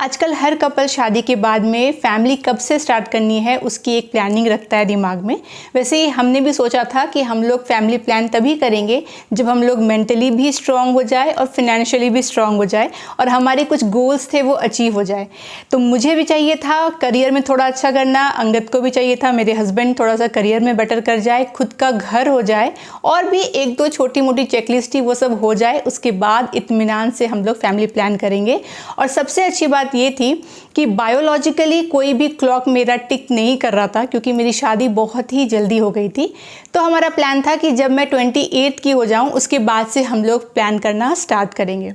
आजकल हर कपल शादी के बाद में फैमिली कब से स्टार्ट करनी है उसकी एक प्लानिंग रखता है दिमाग में। वैसे ही हमने भी सोचा था कि हम लोग फैमिली प्लान तभी करेंगे जब हम लोग मेंटली भी स्ट्रांग हो जाए और फिनेंशियली भी स्ट्रांग हो जाए और हमारे कुछ गोल्स थे वो अचीव हो जाए। तो मुझे भी चाहिए था करियर में थोड़ा अच्छा करना, अंगद को भी चाहिए था मेरे हस्बैंड थोड़ा सा करियर में बेटर कर जाए, खुद का घर हो जाए और भी एक दो छोटी मोटी चेकलिस्ट ही वो सब हो जाए। उसके बाद इत्मीनान से हम लोग फैमिली प्लान करेंगे। और सबसे अच्छी बात ये थी कि बायोलॉजिकली कोई भी क्लॉक मेरा टिक नहीं कर रहा था क्योंकि मेरी शादी बहुत ही जल्दी हो गई थी। तो हमारा प्लान था कि जब मैं 28 की हो जाऊं उसके बाद से हम लोग प्लान करना स्टार्ट करेंगे।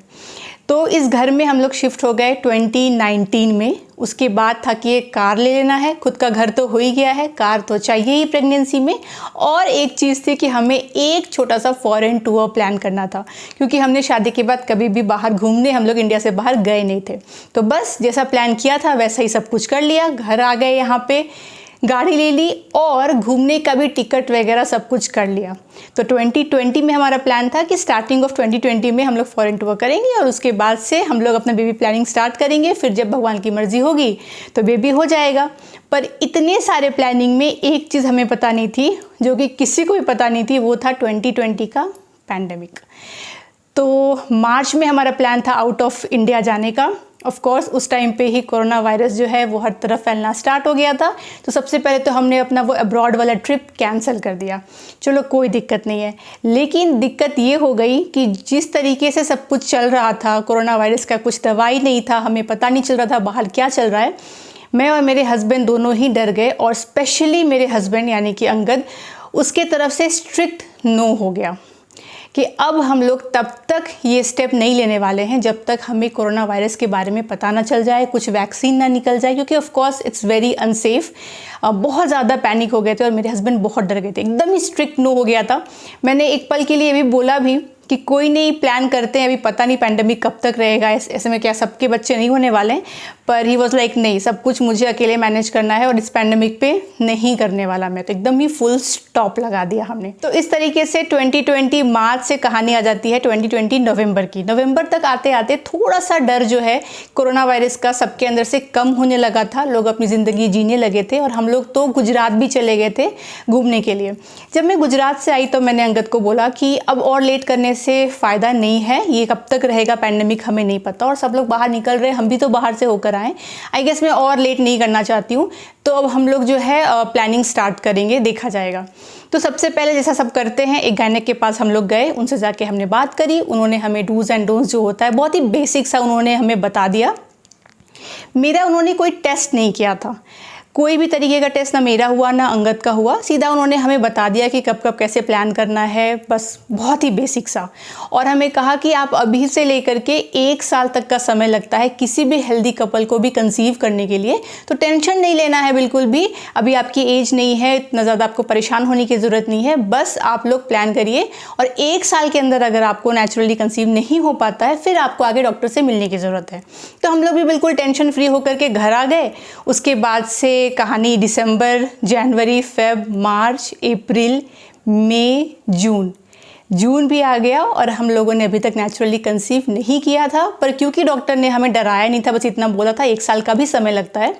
तो इस घर में हम लोग शिफ्ट हो गए 2019 में। उसके बाद था कि एक कार ले लेना है, खुद का घर तो हो ही गया है, कार तो चाहिए ही प्रेगनेंसी में। और एक चीज़ थी कि हमें एक छोटा सा फॉरेन टूर प्लान करना था क्योंकि हमने शादी के बाद कभी भी बाहर घूमने हम लोग इंडिया से बाहर गए नहीं थे। तो बस जैसा प्लान किया था वैसा ही सब कुछ कर लिया, घर आ गए, यहाँ पे गाड़ी ले ली और घूमने का भी टिकट वगैरह सब कुछ कर लिया। तो 2020 में हमारा प्लान था कि स्टार्टिंग ऑफ 2020 में हम लोग फॉरेन टूर करेंगे और उसके बाद से हम लोग अपना बेबी प्लानिंग स्टार्ट करेंगे। फिर जब भगवान की मर्जी होगी तो बेबी हो जाएगा। पर इतने सारे प्लानिंग में एक चीज़ हमें पता नहीं थी, जो कि किसी को भी पता नहीं थी, वो था 2020 का पैंडेमिक। तो मार्च में हमारा प्लान था आउट ऑफ इंडिया जाने का। ऑफ कोर्स उस टाइम पे ही कोरोना वायरस जो है वो हर तरफ फैलना स्टार्ट हो गया था। तो सबसे पहले तो हमने अपना वो अब्रॉड वाला ट्रिप कैंसिल कर दिया। चलो कोई दिक्कत नहीं है, लेकिन दिक्कत ये हो गई कि जिस तरीके से सब कुछ चल रहा था, कोरोना वायरस का कुछ दवाई नहीं था, हमें पता नहीं चल रहा था बाहर क्या चल रहा है। मैं और मेरे हस्बैंड दोनों ही डर गए और स्पेशली मेरे हस्बैंड यानी कि अंगद, उसके तरफ से स्ट्रिक्ट नो हो गया कि अब हम लोग तब तक ये स्टेप नहीं लेने वाले हैं जब तक हमें कोरोना वायरस के बारे में पता ना चल जाए, कुछ वैक्सीन ना निकल जाए, क्योंकि of course it's very unsafe. बहुत ज़्यादा पैनिक हो गए थे और मेरे हस्बैंड बहुत डर गए थे, एकदम ही स्ट्रिक्ट नो हो गया था। मैंने एक पल के लिए भी बोला भी कि कोई नहीं, प्लान करते हैं, अभी पता नहीं पैंडेमिक कब तक रहेगा, ऐसे में क्या सबके बच्चे नहीं होने वाले हैं। पर ही वॉज लाइक नहीं, सब कुछ मुझे अकेले मैनेज करना है और इस पैंडेमिक पे नहीं करने वाला मैं। तो एकदम ही फुल स्टॉप लगा दिया हमने। तो इस तरीके से 2020 मार्च से कहानी आ जाती है 2020 नवंबर की। नवंबर तक आते आते थोड़ा सा डर जो है कोरोना वायरस का सबके अंदर से कम होने लगा था। लोग अपनी ज़िंदगी जीने लगे थे और हम लोग तो गुजरात भी चले गए थे घूमने के लिए। जब मैं गुजरात से आई तो मैंने अंगद को बोला कि अब और लेट करने से फ़ायदा नहीं है, ये कब तक रहेगा पैंडेमिक हमें नहीं पता और सब लोग बाहर निकल रहे हैं, हम भी तो बाहर से होकर आए। आई गेस मैं और लेट नहीं करना चाहती हूँ। तो अब हम लोग जो है प्लानिंग स्टार्ट करेंगे, देखा जाएगा। तो सबसे पहले जैसा सब करते हैं, एक गायनेक के पास हम लोग गए, उनसे जाके हमने बात करी। उन्होंने हमें डूज एंड डोंट्स जो होता है बहुत ही बेसिक सा उन्होंने हमें बता दिया। मेरा उन्होंने कोई टेस्ट नहीं किया था, कोई भी तरीके का टेस्ट ना मेरा हुआ ना अंगद का हुआ। सीधा उन्होंने हमें बता दिया कि कब कब कैसे प्लान करना है, बस बहुत ही बेसिक सा। और हमें कहा कि आप अभी से लेकर के 1 साल तक का समय लगता है किसी भी हेल्दी कपल को भी कंसीव करने के लिए। तो टेंशन नहीं लेना है बिल्कुल भी, अभी आपकी एज नहीं है, इतना ज़्यादा आपको परेशान होने की ज़रूरत नहीं है। बस आप लोग प्लान करिए और 1 साल के अंदर अगर आपको नेचुरली कंसीव नहीं हो पाता है फिर आपको आगे डॉक्टर से मिलने की ज़रूरत है। तो हम लोग भी बिल्कुल टेंशन फ्री होकर के घर आ गए। उसके बाद से कहानी दिसंबर, जनवरी, फेब, मार्च, अप्रैल, मई, जून भी आ गया और हम लोगों ने अभी तक नेचुरली कंसीव नहीं किया था। पर क्योंकि डॉक्टर ने हमें डराया नहीं था, बस इतना बोला था 1 साल का भी समय लगता है,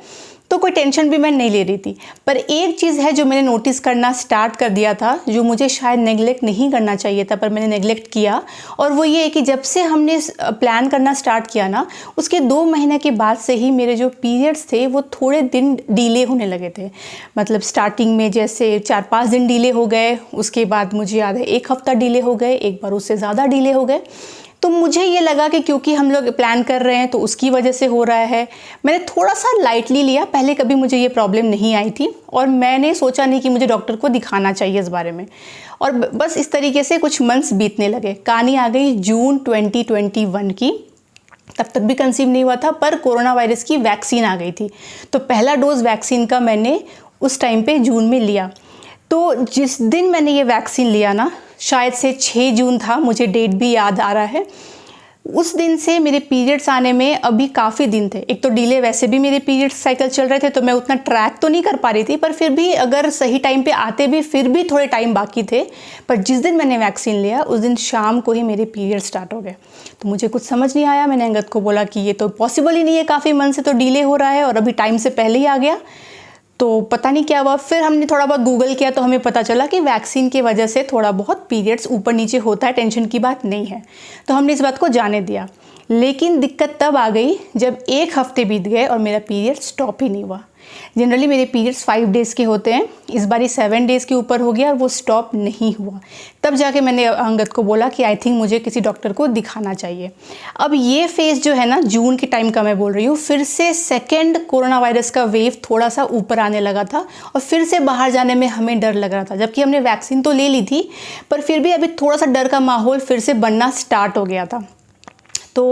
तो कोई टेंशन भी मैं नहीं ले रही थी। पर एक चीज़ है जो मैंने नोटिस करना स्टार्ट कर दिया था, जो मुझे शायद नेगलेक्ट नहीं करना चाहिए था पर मैंने नेगलेक्ट किया, और वो ये है कि जब से हमने प्लान करना स्टार्ट किया ना, उसके 2 महीने के बाद से ही मेरे जो पीरियड्स थे वो थोड़े दिन डिले होने लगे थे। मतलब स्टार्टिंग में जैसे 4-5 दिन डिले हो गए, उसके बाद मुझे याद है 1 हफ्ता डिले हो गए, एक बार उससे ज़्यादा डिले हो गए। तो मुझे ये लगा कि क्योंकि हम लोग प्लान कर रहे हैं तो उसकी वजह से हो रहा है। मैंने थोड़ा सा लाइटली लिया, पहले कभी मुझे ये प्रॉब्लम नहीं आई थी और मैंने सोचा नहीं कि मुझे डॉक्टर को दिखाना चाहिए इस बारे में। और बस इस तरीके से कुछ मंथ्स बीतने लगे। कहानी आ गई जून 2021 की। तब तक भी कंसीव नहीं हुआ था पर कोरोना वायरस की वैक्सीन आ गई थी। तो पहला डोज वैक्सीन का मैंने उस टाइम पे जून में लिया। तो जिस दिन मैंने ये वैक्सीन लिया ना, शायद से 6 जून था, मुझे डेट भी याद आ रहा है, उस दिन से मेरे पीरियड्स आने में अभी काफ़ी दिन थे। एक तो डिले, वैसे भी मेरे पीरियड्स साइकिल चल रहे थे तो मैं उतना ट्रैक तो नहीं कर पा रही थी, पर फिर भी अगर सही टाइम पे आते भी फिर भी थोड़े टाइम बाकी थे। पर जिस दिन मैंने वैक्सीन लिया उस दिन शाम को ही मेरे पीरियड स्टार्ट हो गए। तो मुझे कुछ समझ नहीं आया। मैंने अंगद को बोला कि ये तो पॉसिबल ही नहीं है, काफ़ी मंथ से तो डिले हो रहा है और अभी टाइम से पहले ही आ गया। तो पता नहीं क्या हुआ। फिर हमने थोड़ा बहुत गूगल किया तो हमें पता चला कि वैक्सीन की वजह से थोड़ा बहुत पीरियड्स ऊपर नीचे होता है, टेंशन की बात नहीं है। तो हमने इस बात को जाने दिया। लेकिन दिक्कत तब आ गई जब 1 हफ्ते बीत गए और मेरा पीरियड स्टॉप ही नहीं हुआ। जनरली मेरे पीरियड्स 5 डेज़ के होते हैं, इस बारी 7 डेज़ के ऊपर हो गया और वो स्टॉप नहीं हुआ। तब जाके मैंने अंगद को बोला कि आई थिंक मुझे किसी डॉक्टर को दिखाना चाहिए। अब ये फेज़ जो है ना, जून के टाइम का मैं बोल रही हूँ, फिर से सेकेंड कोरोना वायरस का वेव थोड़ा सा ऊपर आने लगा था और फिर से बाहर जाने में हमें डर लग रहा था। जबकि हमने वैक्सीन तो ले ली थी, पर फिर भी अभी थोड़ा सा डर का माहौल फिर से बनना स्टार्ट हो गया था। तो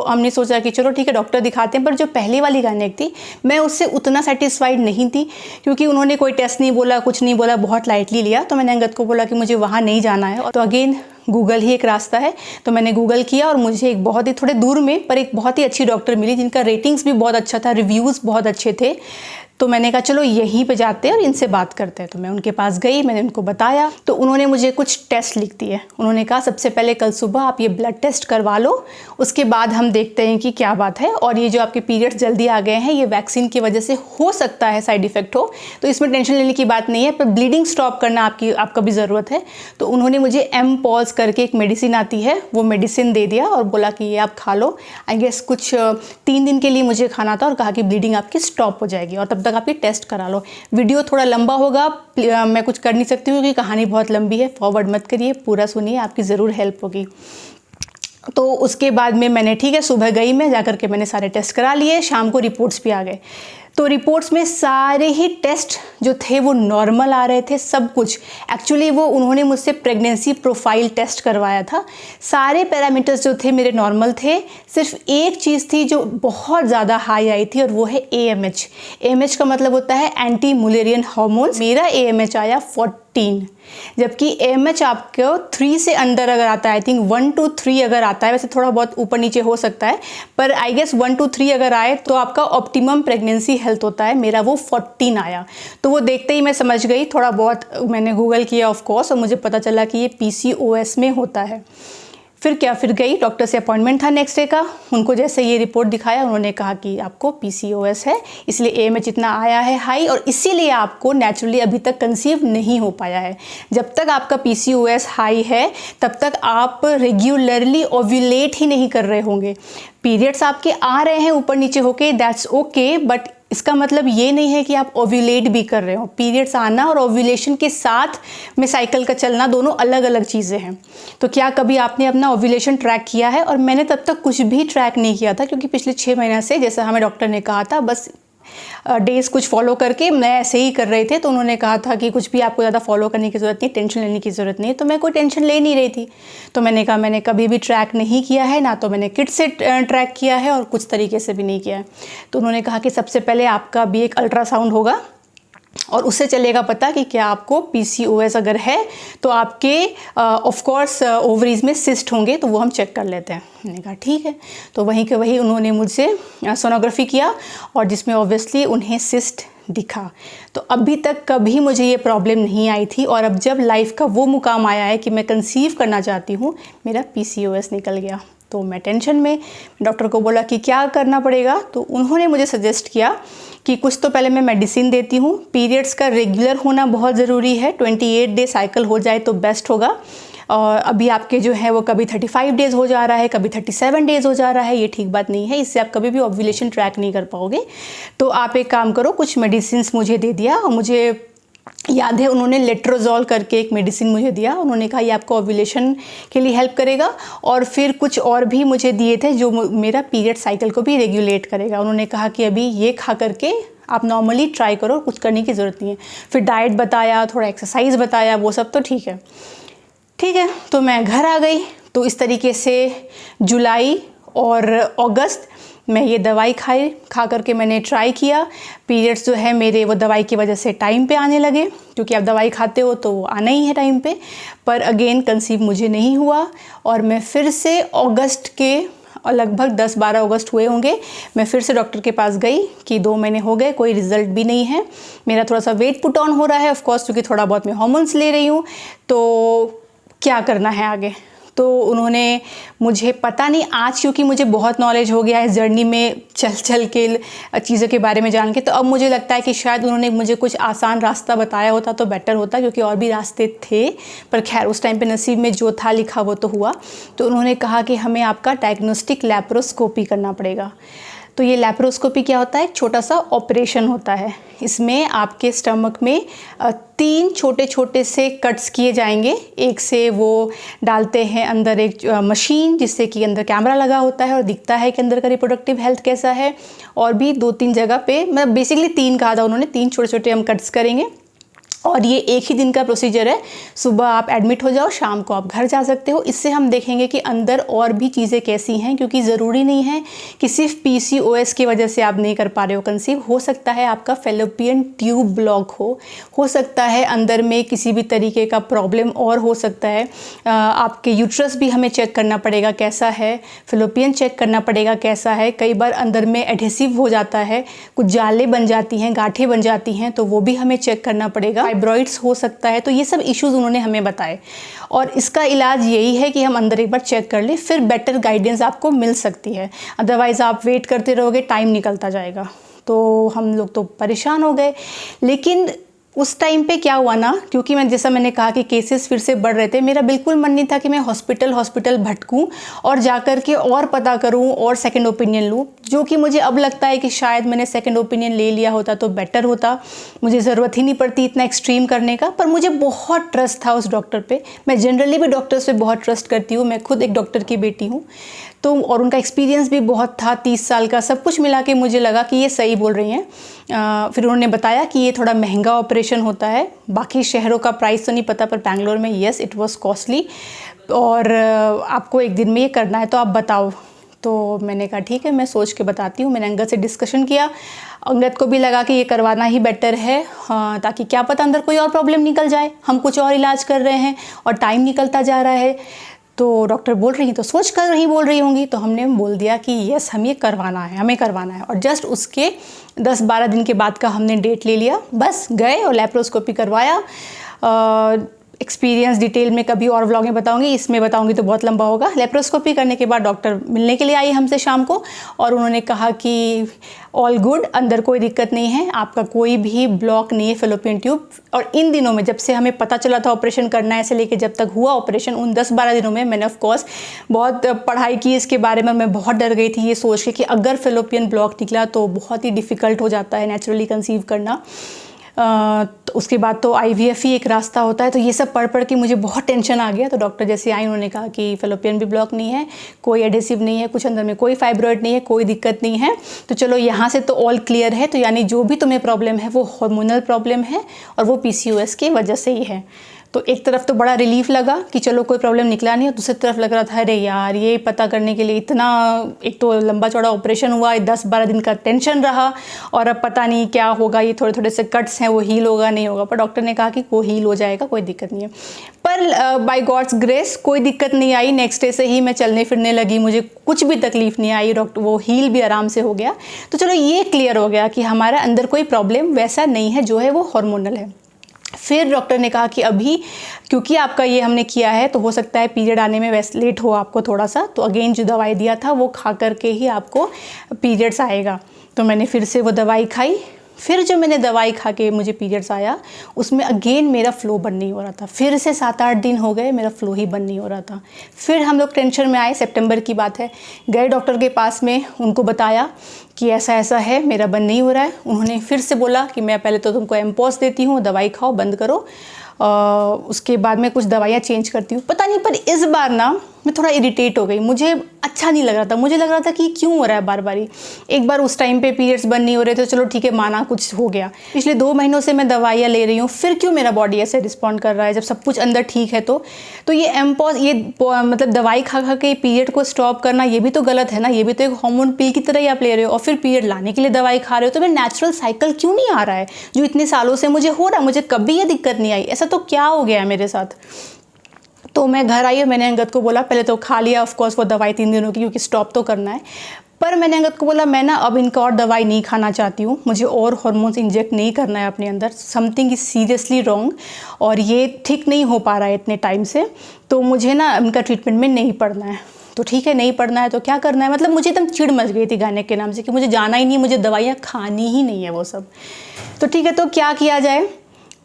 हमने सोचा कि चलो ठीक है, डॉक्टर दिखाते हैं। पर जो पहले वाली गायनेक थी, मैं उससे उतना सेटिस्फाइड नहीं थी, क्योंकि उन्होंने कोई टेस्ट नहीं बोला, कुछ नहीं बोला, बहुत लाइटली लिया। तो मैंने अंगद को बोला कि मुझे वहाँ नहीं जाना है। तो अगेन गूगल ही एक रास्ता है, तो मैंने गूगल किया और मुझे एक बहुत ही थोड़े दूर में पर एक बहुत ही अच्छी डॉक्टर मिली, जिनका रेटिंग्स भी बहुत अच्छा था, रिव्यूज़ बहुत अच्छे थे। तो मैंने कहा चलो यहीं पे जाते हैं और इनसे बात करते हैं। तो मैं उनके पास गई, मैंने उनको बताया, तो उन्होंने मुझे कुछ टेस्ट लिख दिए। उन्होंने कहा सबसे पहले कल सुबह आप ये ब्लड टेस्ट करवा लो, उसके बाद हम देखते हैं कि क्या बात है। और ये जो आपके पीरियड्स जल्दी आ गए हैं, ये वैक्सीन की वजह से हो सकता है साइड इफेक्ट हो, तो इसमें टेंशन लेने की बात नहीं है, पर ब्लीडिंग स्टॉप करना आपका भी ज़रूरत है। तो उन्होंने मुझे M-Pause करके एक मेडिसिन आती है, वो मेडिसिन दे दिया और बोला कि ये आप खा लो। आई गेस कुछ 3 दिन के लिए मुझे खाना था और कहा कि ब्लीडिंग आपकी स्टॉप हो जाएगी और तब तक आप ये टेस्ट करा लो। वीडियो थोड़ा लंबा होगा, मैं कुछ कर नहीं सकती हूँ क्योंकि कहानी बहुत लंबी है, फॉरवर्ड मत करिए, पूरा सुनिए, आपकी ज़रूर हेल्प होगी। तो उसके बाद में मैंने ठीक है, सुबह गई मैं, जाकर के मैंने सारे टेस्ट करा लिए, शाम को रिपोर्ट्स भी आ गए। तो रिपोर्ट्स में सारे ही टेस्ट जो थे वो नॉर्मल आ रहे थे, सब कुछ। एक्चुअली वो उन्होंने मुझसे प्रेगनेंसी प्रोफाइल टेस्ट करवाया था, सारे पैरामीटर्स जो थे मेरे नॉर्मल थे। सिर्फ एक चीज़ थी जो बहुत ज़्यादा हाई आई थी और वो है AMH। AMH का मतलब होता है एंटी मुलेरियन हार्मोन। मेरा AMH आया 14, जबकि AMH आपको 3 से अंदर अगर आता है, आई थिंक 1 to 3 अगर आता है, वैसे थोड़ा बहुत ऊपर नीचे हो सकता है, पर आई गेस 1 to 3 अगर आए तो आपका ऑप्टिमम प्रेगनेंसी हेल्थ होता है। मेरा वो 14 आया। तो वो देखते ही मैं समझ गई, थोड़ा बहुत मैंने गूगल किया ऑफ कोर्स, और मुझे पता चला कि ये PCOS में होता है। फिर गई, डॉक्टर से अपॉइंटमेंट था नेक्स्ट डे का। उनको जैसे ये रिपोर्ट दिखाया, उन्होंने कहा कि आपको PCOS है, इसलिए AMH इतना आया है हाई, और इसीलिए आपको नेचुरली अभी तक कंसीव नहीं हो पाया है। जब तक आपका PCOS हाई है तब तक आप रेगुलरली ओव्यूलेट ही नहीं कर रहे होंगे। पीरियड्स आपके आ रहे हैं ऊपर नीचे होके, दैट्स ओके, बट इसका मतलब ये नहीं है कि आप ओव्यूलेट भी कर रहे हो। पीरियड्स आना और ओव्यूलेशन के साथ में साइकिल का चलना दोनों अलग अलग चीज़ें हैं। तो क्या कभी आपने अपना ओव्यूलेशन ट्रैक किया है? और मैंने तब तक कुछ भी ट्रैक नहीं किया था, क्योंकि पिछले 6 महीने से, जैसा हमें डॉक्टर ने कहा था, बस डेज़ कुछ फॉलो करके मैं ऐसे ही कर रहे थे। तो उन्होंने कहा था कि कुछ भी आपको ज़्यादा फॉलो करने की ज़रूरत नहीं, टेंशन लेने की ज़रूरत नहीं है। तो मैं कोई टेंशन ले नहीं रही थी। तो मैंने कहा मैंने कभी भी ट्रैक नहीं किया है, ना तो मैंने किट से ट्रैक किया है और कुछ तरीके से भी नहीं किया है। तो उन्होंने कहा कि सबसे पहले आपका भी एक अल्ट्रासाउंड होगा और उससे चलेगा पता कि क्या आपको PCOS अगर है तो आपके ऑफ कोर्स ओवरीज में सिस्ट होंगे, तो वो हम चेक कर लेते हैं। मैंने कहा ठीक है। तो वहीं के वहीं उन्होंने मुझसे सोनोग्राफी किया और जिसमें ऑब्वियसली उन्हें सिस्ट दिखा। तो अभी तक कभी मुझे ये प्रॉब्लम नहीं आई थी, और अब जब लाइफ का वो मुकाम आया है कि मैं कंसीव करना चाहती हूँ, मेरा PCOS निकल गया। तो मैं टेंशन में, डॉक्टर को बोला कि क्या करना पड़ेगा। तो उन्होंने मुझे सजेस्ट किया कि कुछ तो पहले मैं मेडिसिन देती हूँ, पीरियड्स का रेगुलर होना बहुत ज़रूरी है, 28 डे साइकिल हो जाए तो बेस्ट होगा। और अभी आपके जो है वो कभी 35 डेज़ हो जा रहा है, कभी 37 डेज़ हो जा रहा है, ये ठीक बात नहीं है, इससे आप कभी भी ओव्यूलेशन ट्रैक नहीं कर पाओगे। तो आप एक काम करो, कुछ मेडिसिन मुझे दे दिया, और मुझे याद है उन्होंने लेट्रोजोल करके एक मेडिसिन मुझे दिया। उन्होंने कहा ये आपको ओव्यूलेशन के लिए हेल्प करेगा, और फिर कुछ और भी मुझे दिए थे जो मेरा पीरियड साइकिल को भी रेगुलेट करेगा। उन्होंने कहा कि अभी ये खा करके आप नॉर्मली ट्राई करो, कुछ करने की ज़रूरत नहीं है। फिर डाइट बताया, थोड़ा एक्सरसाइज बताया, वो सब तो ठीक है। तो मैं घर आ गई। तो इस तरीके से जुलाई और अगस्त मैं ये दवाई खा करके मैंने ट्राई किया। पीरियड्स जो है मेरे वो दवाई की वजह से टाइम पे आने लगे, क्योंकि आप दवाई खाते हो तो वो आना ही है टाइम पे। पर अगेन कंसीव मुझे नहीं हुआ, और मैं फिर से अगस्त के और लगभग 10-12 अगस्त हुए होंगे, मैं फिर से डॉक्टर के पास गई कि 2 महीने हो गए, कोई रिज़ल्ट भी नहीं है, मेरा थोड़ा सा वेट पुट ऑन हो रहा है ऑफ कोर्स, क्योंकि थोड़ा बहुत मैं हार्मोन्स ले रही हूँ, तो क्या करना है आगे। तो उन्होंने मुझे पता नहीं आज, क्योंकि मुझे बहुत नॉलेज हो गया है जर्नी में चल के चीज़ों के बारे में जान के, तो अब मुझे लगता है कि शायद उन्होंने मुझे कुछ आसान रास्ता बताया होता तो बेटर होता, क्योंकि और भी रास्ते थे, पर खैर उस टाइम पे नसीब में जो था लिखा वो तो हुआ। तो उन्होंने कहा कि हमें आपका डायग्नोस्टिक लैप्रोस्कोपी करना पड़ेगा। तो ये लैप्रोस्कोपी क्या होता है, एक छोटा सा ऑपरेशन होता है। इसमें आपके स्टमक में 3 छोटे छोटे से कट्स किए जाएंगे। एक से वो डालते हैं अंदर एक मशीन, जिससे कि अंदर कैमरा लगा होता है और दिखता है कि अंदर का रिप्रोडक्टिव हेल्थ कैसा है। और भी 2-3 जगह पे, मतलब बेसिकली 3 कहा था उन्होंने, 3 छोटे छोटे हम कट्स करेंगे। और ये एक ही दिन का प्रोसीजर है, सुबह आप एडमिट हो जाओ, शाम को आप घर जा सकते हो। इससे हम देखेंगे कि अंदर और भी चीज़ें कैसी हैं, क्योंकि ज़रूरी नहीं है कि सिर्फ PCOS की वजह से आप नहीं कर पा रहे हो कंसीव। हो सकता है आपका फैलोपियन ट्यूब ब्लॉक हो सकता है अंदर में किसी भी तरीके का प्रॉब्लम और हो सकता है। आपके यूट्रस भी हमें चेक करना पड़ेगा कैसा है, फैलोपियन चेक करना पड़ेगा कैसा है। कई बार अंदर में एडहेसिव हो जाता है, कुछ जाले बन जाती हैं, गांठें बन जाती हैं, तो वो भी हमें चेक करना पड़ेगा। फाइब्रॉइड्स हो सकता है। तो ये सब इश्यूज़ उन्होंने हमें बताए, और इसका इलाज यही है कि हम अंदर एक बार चेक कर लें, फिर बेटर गाइडेंस आपको मिल सकती है। अदरवाइज़ आप वेट करते रहोगे, टाइम निकलता जाएगा। तो हम लोग तो परेशान हो गए। लेकिन उस टाइम पे क्या हुआ ना, क्योंकि जैसा मैंने कहा कि केसेस फिर से बढ़ रहे थे, मेरा बिल्कुल मन नहीं था कि मैं हॉस्पिटल भटकूं और जाकर के और पता करूं और सेकंड ओपिनियन लूं, जो कि मुझे अब लगता है कि शायद मैंने सेकंड ओपिनियन ले लिया होता तो बेटर होता। मुझे ज़रूरत ही नहीं पड़ती इतना एक्सट्रीम करने का, पर मुझे बहुत ट्रस्ट था उस डॉक्टर पे। मैं जनरली भी डॉक्टर्स पे बहुत ट्रस्ट करती हूँ, मैं खुद एक डॉक्टर की बेटी हूँ, तो और उनका एक्सपीरियंस भी बहुत था 30 साल का। सब कुछ मिला के मुझे लगा कि ये सही बोल रही हैं। फिर उन्होंने बताया कि ये थोड़ा महंगा ऑपरेशन होता है, बाकी शहरों का प्राइस तो नहीं पता, पर बैंगलोर में येस इट वाज कॉस्टली, और आपको एक दिन में ये करना है, तो आप बताओ। तो मैंने कहा ठीक है, मैं सोच के बताती हूँ। मैंने अंगद से डिस्कशन किया, अंगद को भी लगा कि ये करवाना ही बेटर है, हाँ, ताकि क्या पता अंदर कोई और प्रॉब्लम निकल जाए, हम कुछ और इलाज कर रहे हैं और टाइम निकलता जा रहा है। तो डॉक्टर बोल रही हैं तो सोच कर ही बोल रही होंगी, तो हमने बोल दिया कि यस हम ये करवाना है, हमें करवाना है। और जस्ट उसके 10-12 दिन के बाद का हमने डेट ले लिया, बस गए और लैप्रोस्कोपी करवाया। एक्सपीरियंस डिटेल में कभी और व्लॉग में बताऊंगी, इसमें बताऊंगी तो बहुत लंबा होगा। लेप्रोस्कोपी करने के बाद डॉक्टर मिलने के लिए आई हमसे शाम को, और उन्होंने कहा कि ऑल गुड, अंदर कोई दिक्कत नहीं है, आपका कोई भी ब्लॉक नहीं है फैलोपियन ट्यूब। और इन दिनों में जब से हमें पता चला था ऑपरेशन करना है, ऐसे लेके जब तक हुआ ऑपरेशन, उन 10-12 दिनों में मैंने ऑफकोर्स बहुत पढ़ाई की इसके बारे में। मैं बहुत डर गई थी ये सोच के कि अगर फैलोपियन ब्लॉक निकला तो बहुत ही डिफ़िकल्ट हो जाता है नेचुरली कंसीव करना। तो उसके बाद तो IVF ही एक रास्ता होता है। तो ये सब पढ़ के मुझे बहुत टेंशन आ गया। तो डॉक्टर जैसे आई, उन्होंने कहा कि फैलोपियन भी ब्लॉक नहीं है, कोई एडेसिव नहीं है, कुछ अंदर में कोई फाइब्रॉइड नहीं है, कोई दिक्कत नहीं है, तो चलो यहाँ से तो ऑल क्लियर है। तो यानी जो भी तुम्हें प्रॉब्लम है वो हार्मोनल प्रॉब्लम है और वो PCOS की वजह से ही है। तो एक तरफ तो बड़ा रिलीफ लगा कि चलो कोई प्रॉब्लम निकला नहीं, और दूसरी तरफ लग रहा था अरे यार ये पता करने के लिए इतना, एक तो लंबा चौड़ा ऑपरेशन हुआ, 10-12 दिन का टेंशन रहा, और अब पता नहीं क्या होगा, ये थोड़े थोड़े से कट्स हैं, वो हील होगा नहीं होगा। पर डॉक्टर ने कहा कि वो हील हो जाएगा, कोई दिक्कत नहीं है। पर बाय गॉड्स ग्रेस कोई दिक्कत नहीं आई। नेक्स्ट डे से ही मैं चलने फिरने लगी, मुझे कुछ भी तकलीफ नहीं आई, डॉक्टर वो हील भी आराम से हो गया। तो चलो ये क्लियर हो गया कि हमारा अंदर कोई प्रॉब्लम वैसा नहीं है, जो है वो हार्मोनल है। फिर डॉक्टर ने कहा कि अभी क्योंकि आपका ये हमने किया है तो हो सकता है पीरियड आने में वैसे लेट हो आपको थोड़ा सा, तो अगेन जो दवाई दिया था वो खा करके ही आपको पीरियड्स आएगा। तो मैंने फिर से वो दवाई खाई। फिर जो मैंने दवाई खा के मुझे पीरियड्स आया, उसमें अगेन मेरा फ्लो बंद नहीं हो रहा था। फिर से 7-8 दिन हो गए, मेरा फ्लो ही बंद नहीं हो रहा था। फिर हम लोग टेंशन में आए, सितंबर की बात है, गए डॉक्टर के पास में, उनको बताया कि ऐसा ऐसा है, मेरा बंद नहीं हो रहा है। उन्होंने फिर से बोला कि मैं पहले तो तुमको एम्पॉस देती हूँ, दवाई खाओ, बंद करो, उसके बाद में कुछ दवाइयाँ चेंज करती हूँ। पता नहीं, पर इस बार ना मैं थोड़ा इरिटेट हो गई, मुझे अच्छा नहीं लग रहा था। मुझे लग रहा था कि क्यों हो रहा है बार बार ही। एक बार उस टाइम पे पीरियड्स बंद नहीं हो रहे थे, चलो ठीक है माना कुछ हो गया। पिछले 2 महीनों से मैं दवाइयाँ ले रही हूँ, फिर क्यों मेरा बॉडी ऐसे रिस्पॉन्ड कर रहा है जब सब कुछ अंदर ठीक है। तो ये एम्पॉस, ये मतलब दवाई खा खा के पीरियड को स्टॉप करना, ये भी तो गलत है ना। ये भी तो एक हार्मोन पिल की तरह ही आप ले रहे हो, और फिर पीरियड लाने के लिए दवाई खा रहे हो। तो मेरा नेचुरल साइकिल क्यों नहीं आ रहा है जो इतने सालों से मुझे हो रहा है। मुझे कभी ये दिक्कत नहीं आई, ऐसा तो क्या हो गया है मेरे साथ। तो मैं घर आई और मैंने अंगद को बोला, पहले तो खा लिया ऑफ कोर्स वो दवाई 3 दिनों की, क्योंकि स्टॉप तो करना है, पर मैंने अंगद को बोला मैं ना अब इनका और दवाई नहीं खाना चाहती हूँ, मुझे और हार्मोन्स इंजेक्ट नहीं करना है अपने अंदर, समथिंग इज़ सीरियसली रॉन्ग और ये ठीक नहीं हो पा रहा है इतने टाइम से, तो मुझे ना इनका ट्रीटमेंट में नहीं पड़ना है। तो ठीक है, नहीं पढ़ना है तो क्या करना है, मतलब मुझे एकदम चिढ़ मच गई थी गायनेक के नाम से कि मुझे जाना ही नहीं, मुझे दवाइयाँ खानी ही नहीं है वो सब। तो ठीक है, तो क्या किया जाए,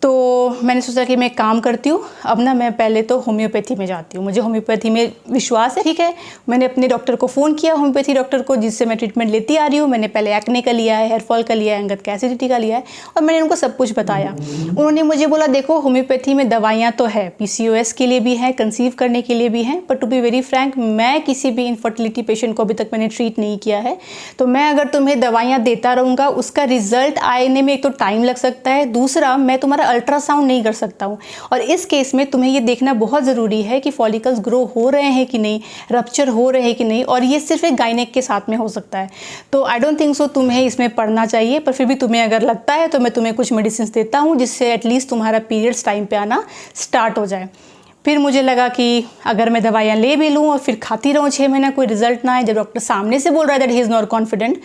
तो मैंने सोचा कि मैं एक काम करती हूँ, अब ना मैं पहले तो होम्योपैथी में जाती हूँ, मुझे होम्योपैथी में विश्वास है। ठीक है, मैंने अपने डॉक्टर को फ़ोन किया, होम्योपैथी डॉक्टर को जिससे मैं ट्रीटमेंट लेती आ रही हूँ। मैंने पहले एक्ने का लिया है, हेयर फॉल का लिया है, अंगद का एसिडिटी का लिया है, और मैंने उनको सब कुछ बताया। उन्होंने मुझे बोला देखो होम्योपैथी में दवाइयाँ तो है, PCOS के लिए भी हैं, कंसीव करने के लिए भी हैं, पर टू बी वेरी फ्रैंक मैं किसी भी इनफर्टिलिटी पेशेंट को अभी तक मैंने ट्रीट नहीं किया है, तो मैं अगर तुम्हें दवाइयाँ देता रहूँगा उसका रिजल्ट आने में एक तो टाइम लग सकता है, दूसरा मैं तुम्हारा अल्ट्रासाउंड नहीं कर सकता हूँ, और इस केस में तुम्हें ये देखना बहुत ज़रूरी है कि फॉलिकल्स ग्रो हो रहे हैं कि नहीं, रप्चर हो रहे हैं कि नहीं, और ये सिर्फ एक गायनेक के साथ में हो सकता है। तो आई डोंट थिंक सो तुम्हें इसमें पढ़ना चाहिए, पर फिर भी तुम्हें अगर लगता है तो मैं तुम्हें कुछ मेडिसिन देता हूँ जिससे एटलीस्ट तुम्हारा पीरियड्स टाइम पे आना स्टार्ट हो जाए। फिर मुझे लगा कि अगर मैं दवाइयाँ ले भी लूँ और फिर खाती रहूँ 6 महीना, कोई रिजल्ट ना आए, जब डॉक्टर सामने से बोल रहा है that he is not confident,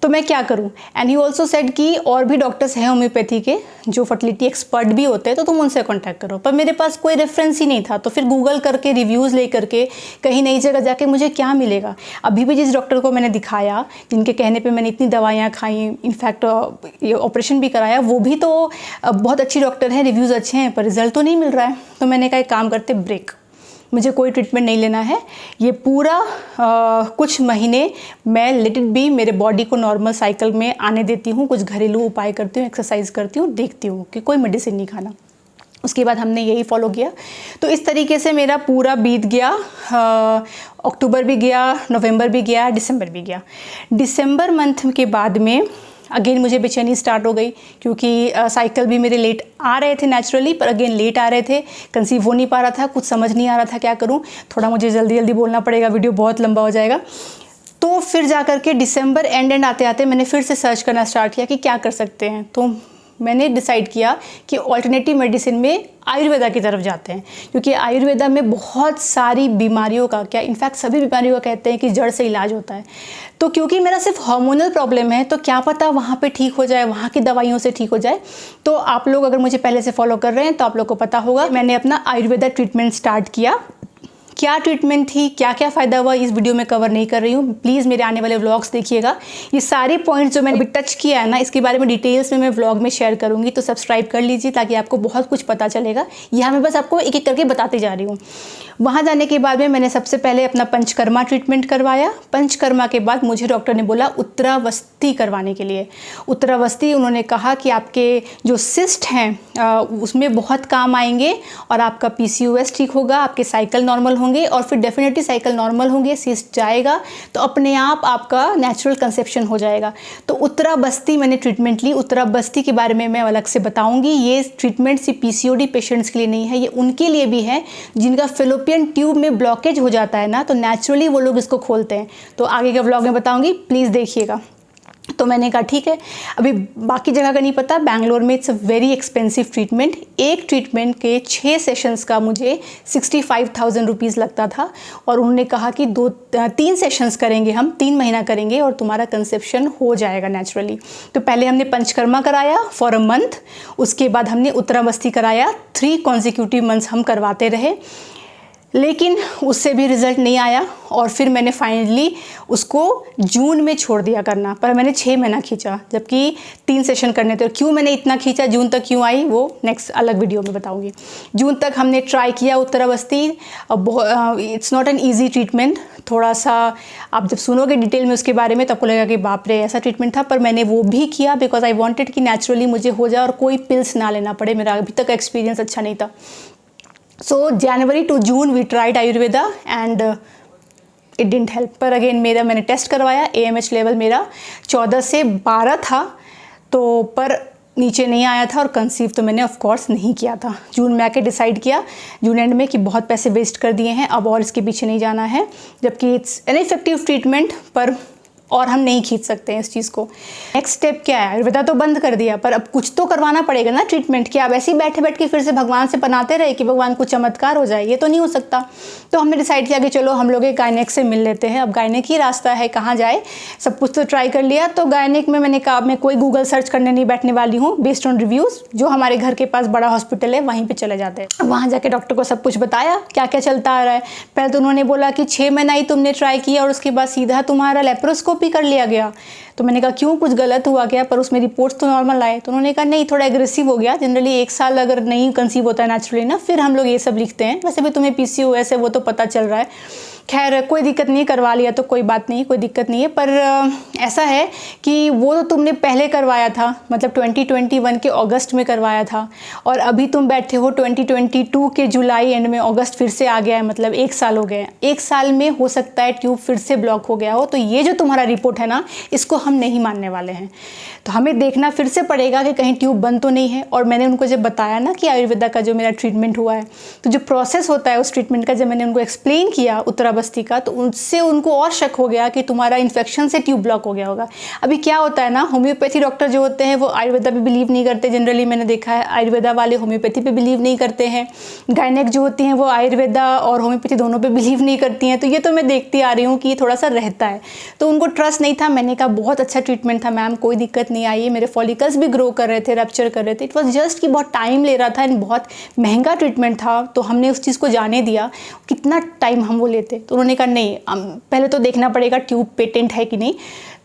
तो मैं क्या करूं। एंड ही ऑल्सो सेड कि और भी डॉक्टर्स हैं होम्योपैथी के जो फर्टिलिटी एक्सपर्ट भी होते हैं, तो तुम उनसे कांटेक्ट करो, पर मेरे पास कोई रेफरेंस ही नहीं था। तो फिर गूगल करके रिव्यूज़ ले करके कहीं नई जगह जाके मुझे क्या मिलेगा। अभी भी जिस डॉक्टर को मैंने दिखाया, जिनके कहने पे मैंने इतनी दवाइयाँ खाई, इनफैक्ट ये ऑपरेशन भी कराया, वो भी तो बहुत अच्छी डॉक्टर हैं, रिव्यूज़ अच्छे हैं, पर रिजल्ट तो नहीं मिल रहा है। तो मैंने कहा एक काम करते, ब्रेक, मुझे कोई ट्रीटमेंट नहीं लेना है, ये पूरा कुछ महीने मैं लेट इट बी, मेरे बॉडी को नॉर्मल साइकिल में आने देती हूँ, कुछ घरेलू उपाय करती हूँ, एक्सरसाइज करती हूँ, देखती हूँ कि कोई मेडिसिन नहीं खाना। उसके बाद हमने यही फॉलो किया। तो इस तरीके से मेरा पूरा बीत गया, अक्टूबर भी गया, नवंबर भी गया, दिसंबर भी गया। दिसंबर मंथ के बाद में अगेन मुझे बेचैनी स्टार्ट हो गई, क्योंकि साइकिल भी मेरे लेट आ रहे थे नेचुरली, पर अगेन लेट आ रहे थे, कंसीव हो नहीं पा रहा था, कुछ समझ नहीं आ रहा था क्या करूं। थोड़ा मुझे जल्दी जल्दी बोलना पड़ेगा, वीडियो बहुत लंबा हो जाएगा। तो फिर जा कर के दिसंबर एंड आते आते मैंने फिर से सर्च करना स्टार्ट किया कि क्या कर सकते हैं। तो मैंने डिसाइड किया कि ऑल्टरनेटिव मेडिसिन में आयुर्वेदा की तरफ जाते हैं, क्योंकि आयुर्वेदा में बहुत सारी बीमारियों का, क्या इनफैक्ट सभी बीमारियों का कहते हैं कि जड़ से इलाज होता है। तो क्योंकि मेरा सिर्फ हार्मोनल प्रॉब्लम है, तो क्या पता वहाँ पे ठीक हो जाए, वहाँ की दवाइयों से ठीक हो जाए। तो आप लोग अगर मुझे पहले से फॉलो कर रहे हैं तो आप लोग को पता होगा, मैंने अपना आयुर्वेदा ट्रीटमेंट स्टार्ट किया। क्या ट्रीटमेंट थी, क्या क्या फ़ायदा हुआ, इस वीडियो में कवर नहीं कर रही हूँ। प्लीज़ मेरे आने वाले व्लॉग्स देखिएगा। ये सारे पॉइंट्स जो मैंने अभी टच किया है ना, इसके बारे में डिटेल्स में मैं व्लॉग में शेयर करूँगी, तो सब्सक्राइब कर लीजिए ताकि आपको बहुत कुछ पता चलेगा। यहाँ मैं बस आपको एक एक करके बताते जा रही हूँ। वहाँ जाने के बाद में मैंने सबसे पहले अपना पंचकर्मा ट्रीटमेंट करवाया। पंचकर्मा के बाद मुझे डॉक्टर ने बोला उत्तरावस्थी करवाने के लिए। उत्तरावस्थी उन्होंने कहा कि आपके जो सिस्ट हैं उसमें बहुत काम आएंगे, और आपका PCOS ठीक होगा, आपके साइकिल नॉर्मल होंगे, और फिर डेफिनेटली साइकिल नॉर्मल होंगे, सिस्ट जाएगा, तो अपने आप आपका नेचुरल कंसेप्शन हो जाएगा। तो उत्तरावस्थी मैंने ट्रीटमेंट ली। उत्तरावस्थी के बारे में मैं अलग से बताऊँगी। ये ट्रीटमेंट सिर्फ PCOD पेशेंट्स के लिए नहीं है, ये उनके लिए भी है जिनका फेलोपियन ट्यूब में ब्लॉकेज हो जाता है ना, तो नेचुरली वो लोग इसको खोलते हैं। तो आगे के व्लॉग में बताऊंगी, प्लीज़ देखिएगा। तो मैंने कहा ठीक है, अभी बाकी जगह का नहीं पता। बैंगलोर में it's a very expensive treatment. एक ट्रीटमेंट के 6 सेशंस का मुझे 65,000 रुपीज़ लगता था, और उन्होंने कहा कि 3 सेशंस करेंगे, हम 3 महीना करेंगे और तुम्हारा कंसेप्शन हो जाएगा नेचुरली। तो पहले हमने पंचकर्मा कराया फॉर अ मंथ, उसके बाद हमने उत्तरावस्थी कराया। 3 कॉन्जिक्यूटिव मंथ्स हम करवाते रहे, लेकिन उससे भी रिज़ल्ट नहीं आया, और फिर मैंने फाइनली उसको जून में छोड़ दिया करना। पर मैंने 6 महीना खींचा, जबकि 3 सेशन करने थे। क्यों मैंने इतना खींचा, जून तक क्यों आई, वो नेक्स्ट अलग वीडियो में बताऊंगी। जून तक हमने ट्राई किया उत्तरावस्थी। It's not an easy treatment. थोड़ा सा आप जब सुनोगे डिटेल में उसके बारे में तो आपको लगेगा कि बाप रे ऐसा ट्रीटमेंट था, पर मैंने वो भी किया बिकॉज आई वॉन्टेड कि नेचुरली मुझे हो जाए और कोई पिल्स ना लेना पड़े। मेरा अभी तक एक्सपीरियंस अच्छा नहीं था। So January to June we tried Ayurveda and it didn't help। पर अगेन मैंने टेस्ट करवाया, AMH लेवल मेरा 14 से 12 था, तो पर नीचे नहीं आया था, और कंसीव तो मैंने ऑफ कोर्स नहीं किया था। जून में आके डिसाइड किया जून एंड में कि बहुत पैसे वेस्ट कर दिए हैं, अब और इसके पीछे नहीं जाना है। जबकि इट्स एन इफेक्टिव ट्रीटमेंट, पर और हम नहीं खींच सकते हैं इस चीज़ को। नेक्स्ट स्टेप क्या है, आयुर्वेदा तो बंद कर दिया, पर अब कुछ तो करवाना पड़ेगा ना ट्रीटमेंट। कि आप ऐसे ही बैठे बैठ के फिर से भगवान से बनाते रहे कि भगवान को चमत्कार हो जाए, ये तो नहीं हो सकता। तो हमने डिसाइड किया कि चलो हम लोग एक गायनेक से मिल लेते हैं। अब गायनेक ही रास्ता है, कहाँ जाए, सब कुछ तो ट्राई कर लिया। तो गायनेक में मैंने कहा मैं कोई गूगल सर्च करने नहीं बैठने वाली हूँ, बेस्ड ऑन रिव्यूज़ जो हमारे घर के पास बड़ा हॉस्पिटल है वहीं पर चले जाते हैं। वहाँ जाके डॉक्टर को सब कुछ बताया क्या क्या चलता आ रहा है। पहले तो उन्होंने बोला कि 6 महीना ही तुमने ट्राई किया और उसके बाद सीधा तुम्हारा लेप्रोस्कोपी कर लिया गया। तो मैंने कहा क्यों, कुछ गलत हुआ क्या? पर उसमें रिपोर्ट्स तो नॉर्मल आए। तो उन्होंने कहा नहीं, थोड़ा एग्रेसिव हो गया। जनरली 1 साल अगर नहीं कंसीव होता है नेचुरली ना, फिर हम लोग ये सब लिखते हैं। वैसे भी तुम्हें PCOS है वो तो पता चल रहा है। खैर कोई दिक्कत नहीं, करवा लिया तो कोई बात नहीं, कोई दिक्कत नहीं है। पर ऐसा है कि वो तो तुमने पहले करवाया था, मतलब 2021 के अगस्त में करवाया था, और अभी तुम बैठे हो 2022 के जुलाई एंड में, अगस्त फिर से आ गया है, मतलब 1 साल हो गया है। 1 साल में हो सकता है ट्यूब फिर से ब्लॉक हो गया हो। तो ये जो तुम्हारा रिपोर्ट है ना, इसको हम नहीं मानने वाले हैं। तो हमें देखना फिर से पड़ेगा कि कहीं ट्यूब बंद तो नहीं है। और मैंने उनको जब बताया ना कि आयुर्वेदा का जो मेरा ट्रीटमेंट हुआ है, तो जो प्रोसेस होता है उस ट्रीटमेंट का, जब मैंने उनको एक्सप्लेन किया उत्तराबस्ती का, तो उससे उनको और शक हो गया कि तुम्हारा इन्फेक्शन से ट्यूब ब्लॉक हो गया होगा। अभी क्या होता है ना, होम्योपैथी डॉक्टर जो होते हैं वो आयुर्वेदा पे बिलीव नहीं करते। जनरली मैंने देखा है आयुर्वेदा वाले होम्योपैथी पे बिलीव नहीं करते हैं। गायनेक जो होती हैं वो आयुर्वेदा और होम्योपैथी दोनों पे बिलीव नहीं करती हैं। तो ये तो मैं देखती आ रही हूँ कि ये थोड़ा सा रहता है। तो उनको ट्रस्ट नहीं था। मैंने कहा बहुत अच्छा ट्रीटमेंट था मैम, कोई दिक्कत नहीं आई है, मेरे फॉलिकल्स भी ग्रो कर रहे थे, रप्चर कर रहे थे। इट वॉज जस्ट कि बहुत टाइम ले रहा था एंड बहुत महंगा ट्रीटमेंट था। तो हमने उस चीज़ को जाने दिया कितना टाइम हम वो लेते। तो उन्होंने कहा नहीं, पहले तो देखना पड़ेगा ट्यूब पेटेंट है कि नहीं।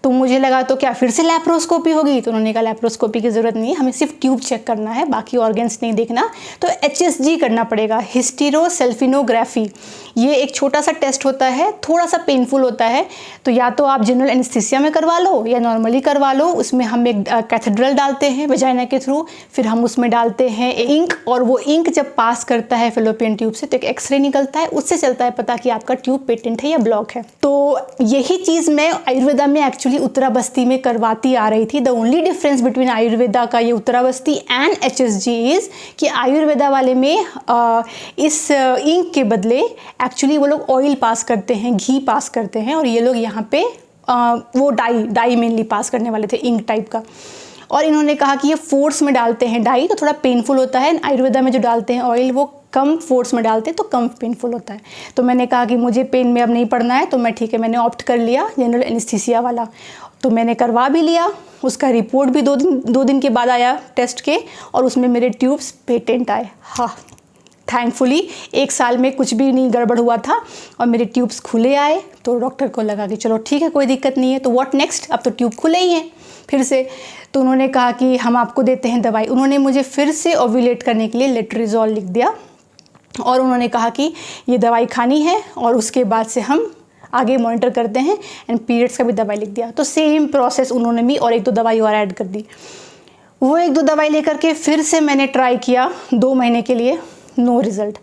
तो मुझे लगा तो क्या फिर से लैप्रोस्कोपी होगी? तो उन्होंने कहा लैप्रोस्कोपी की ज़रूरत नहीं है, हमें सिर्फ ट्यूब चेक करना है, बाकी ऑर्गन्स नहीं देखना। तो HSG करना पड़ेगा, हिस्टेरोसल्फिनोग्राफी। ये एक छोटा सा टेस्ट होता है, थोड़ा सा पेनफुल होता है। तो या तो आप जनरल एनेस्थीसिया में करवा लो या नॉर्मली करवा लो। उसमें हम एक कैथेड्रल डालते हैं वेजाइना के थ्रू, फिर हम उसमें डालते हैं इंक, और वो इंक जब पास करता है फेलोपियन ट्यूब से तो एक एक्सरे निकलता है, उससे चलता है पता कि आपका ट्यूब पेटेंट है या ब्लॉक है। तो यही चीज़ मैं आयुर्वेदा में एक्चुअली उत्तराबस्ती में करवाती आ रही थी। The only difference between Ayurveda का ये उत्तराबस्ती एंड HSG इज़ कि आयुर्वेदा वाले में इस इंक के बदले एक्चुअली वो लोग ऑयल पास करते हैं, घी पास करते हैं, और ये लोग यहाँ पे वो डाई मेनली पास करने वाले थे, इंक टाइप का। और इन्होंने कहा कि ये फोर्स में डालते हैं डाई, तो थोड़ा पेनफुल होता है। आयुर्वेदा में जो डालते हैं ऑयल वो कम फोर्स में डालते हैं तो कम पेनफुल होता है। तो मैंने कहा कि मुझे पेन में अब नहीं पड़ना है, तो मैं ठीक है, मैंने ऑप्ट कर लिया जनरल एनेस्थीसिया वाला। तो मैंने करवा भी लिया। उसका रिपोर्ट भी 2 दिन के बाद आया टेस्ट के, और उसमें मेरे ट्यूब्स पेटेंट आए। हाँ, थैंकफुली 1 साल में कुछ भी नहीं गड़बड़ हुआ था और मेरे ट्यूब्स खुले आए। तो डॉक्टर को लगा कि चलो ठीक है, कोई दिक्कत नहीं है। तो व्हाट नेक्स्ट, अब तो ट्यूब खुले ही हैं फिर से। तो उन्होंने कहा कि हम आपको देते हैं दवाई। उन्होंने मुझे फिर से ओव्यूलेट करने के लिए लेट्रिजोल लिख दिया, और उन्होंने कहा कि ये दवाई खानी है और उसके बाद से हम आगे मॉनिटर करते हैं, एंड पीरियड्स का भी दवाई लिख दिया। तो सेम प्रोसेस उन्होंने भी और 1-2 दवाई और ऐड कर दी। वो 1-2 दवाई लेकर के फिर से मैंने ट्राई किया 2 महीने के लिए, नो रिज़ल्ट।